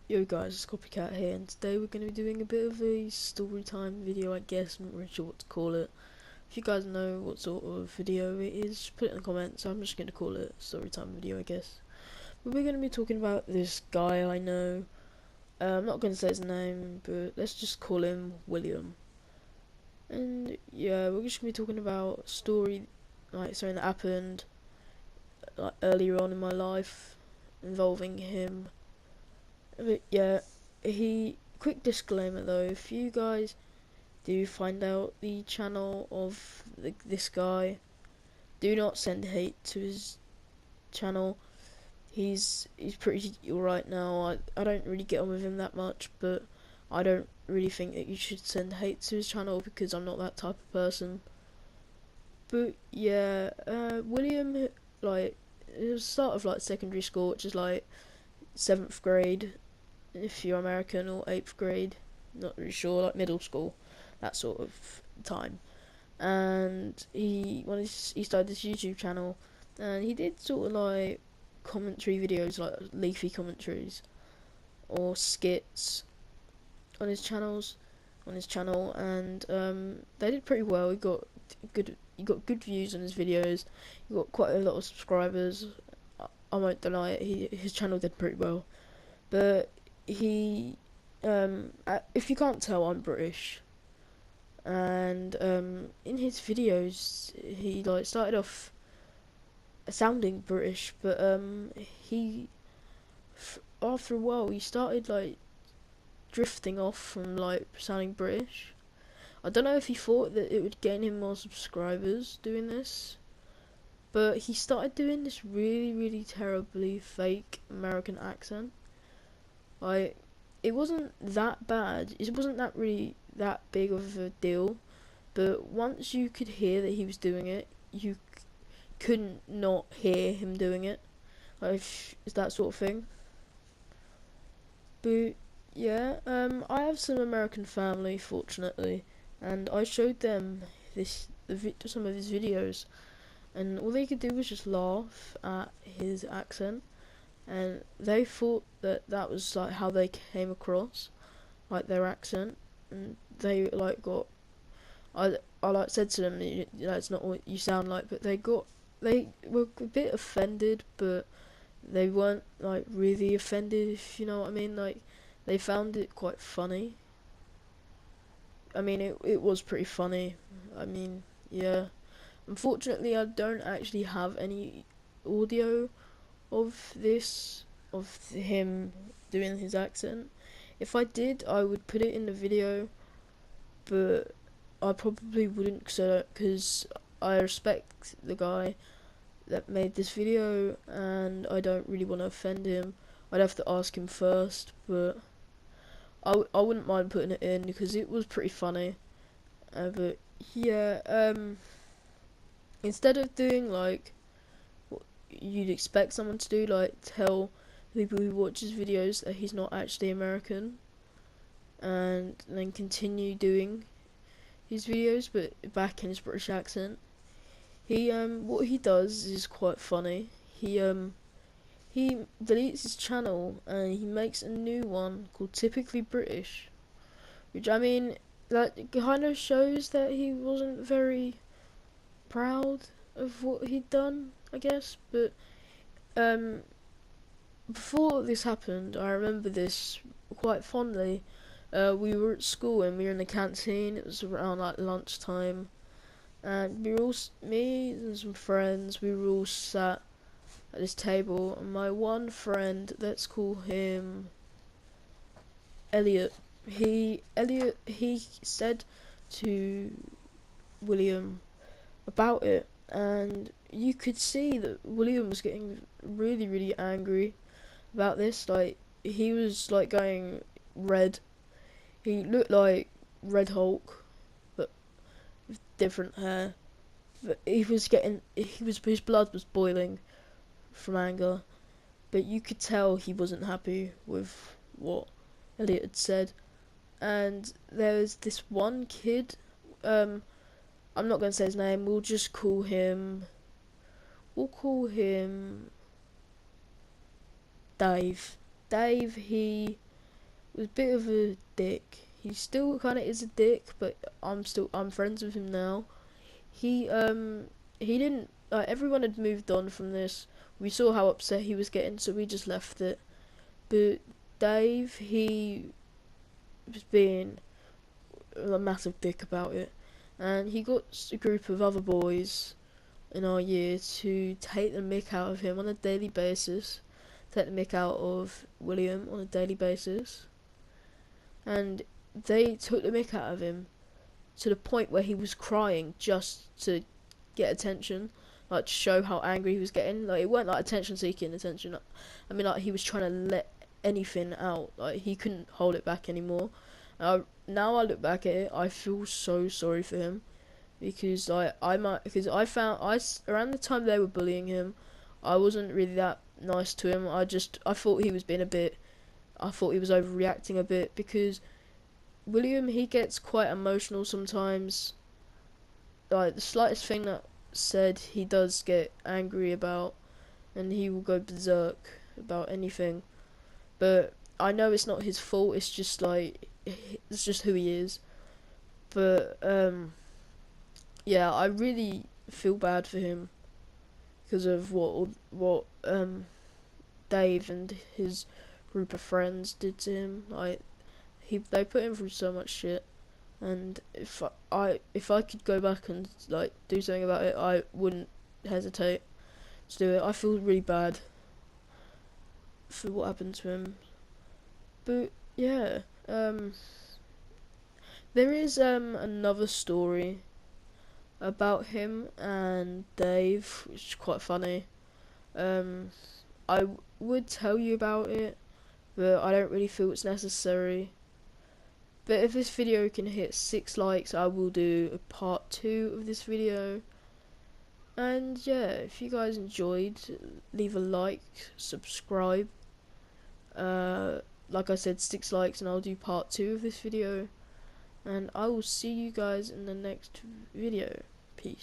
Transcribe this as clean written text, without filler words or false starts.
Yo guys, it's Copycat here, and today we're going to be doing a bit of a story time video, I guess. I'm not really sure what to call it. If you guys know what sort of video it is, just put it in the comments. I'm just going to call it a story time video, I guess. But we're going to be talking about this guy I know. I'm not going to say his name, but let's just call him William. And yeah, we're just going to be talking about a story, like something that happened like earlier on in my life involving him. But yeah, quick disclaimer though, if you guys do find out the channel of this guy, do not send hate to his channel. He's pretty alright now. I don't really get on with him that much, but I don't really think that you should send hate to his channel because I'm not that type of person. But yeah, William, like, it was the start of like secondary school, which is like 7th grade if you're American, or 8th grade, not really sure, like middle school, that sort of time. And he started this YouTube channel, and he did sort of like commentary videos, like leafy commentaries or skits on his channel, and they did pretty well. He got good views on his videos. He got quite a lot of subscribers. I won't deny it. His channel did pretty well, but he if you can't tell, I'm British, and in his videos he like started off sounding British, but after a while he started like drifting off from like sounding British. I don't know if he thought that it would gain him more subscribers doing this, but he started doing this really terribly fake American accent. Like, it wasn't that bad. It wasn't that really that big of a deal. But once you could hear that he was doing it, you couldn't not hear him doing it. Like, it's that sort of thing. But yeah, I have some American family, fortunately, and I showed them some of his videos, and all they could do was just laugh at his accent, and they thought that that was like how they came across, like their accent, and they like got. I like said to them, it's not what you sound like, but they were a bit offended, but they weren't like really offended, if you know what I mean. Like, they found it quite funny. I mean, it was pretty funny. I mean, yeah. Unfortunately, I don't actually have any audio of him doing his accent. If I did, I would put it in the video, but I probably wouldn't, because I respect the guy that made this video, and I don't really want to offend him. I'd have to ask him first, but I wouldn't mind putting it in because it was pretty funny. But yeah, instead of doing like what you'd expect someone to do, like tell people who watch his videos that he's not actually American, and then continue doing his videos but back in his British accent. He what he does is quite funny. He deletes his channel and he makes a new one called Typically British, which, I mean, that kind of shows that he wasn't very proud of what he'd done, I guess. But um before this happened, I remember this quite fondly. We were at school and we were in the canteen. It was around like lunchtime, and me and some friends, we were all sat at this table, and my one friend, let's call him Elliot. He said to William about it, and you could see that William was getting really angry about this. Like, he was like going red. He looked like Red Hulk, but with different hair. But his blood was boiling from anger. But you could tell he wasn't happy with what Elliot had said. And there was this one kid. I'm not gonna say his name. We'll just call him. We'll call him Dave. Dave. was a bit of a dick. He still kind of is a dick, but I'm friends with him now. He didn't everyone had moved on from this. We saw how upset he was getting, so we just left it. But Dave, he was being a massive dick about it, and he got a group of other boys in our year to take the mick out of him on a daily basis, take the mick out of William on a daily basis, and they took the mick out of him to the point where he was crying just to get attention, like to show how angry he was getting. Like, it weren't like attention seeking attention. I mean, like, he was trying to let anything out. Like, he couldn't hold it back anymore. Now I look back at it, I feel so sorry for him, because like because I found around the time they were bullying him, I wasn't really that nice to him. I thought he was being a bit. I thought he was overreacting a bit, because William, he gets quite emotional sometimes. Like, the slightest thing that said, he does get angry about, and he will go berserk about anything. But I know it's not his fault. It's just like, it's just who he is. But yeah, I really feel bad for him because of what Dave and his group of friends did to him. Like, they put him through so much shit, and if I could go back and like do something about it, I wouldn't hesitate to do it. I feel really bad for what happened to him. But yeah, there is another story about him and Dave, which is quite funny. I would tell you about it, but I don't really feel it's necessary. But if this video can hit 6 likes, I will do a part 2 of this video. And yeah, if you guys enjoyed, leave a like, subscribe. Like I said, 6 likes and I'll do part 2 of this video. And I will see you guys in the next video. Peace.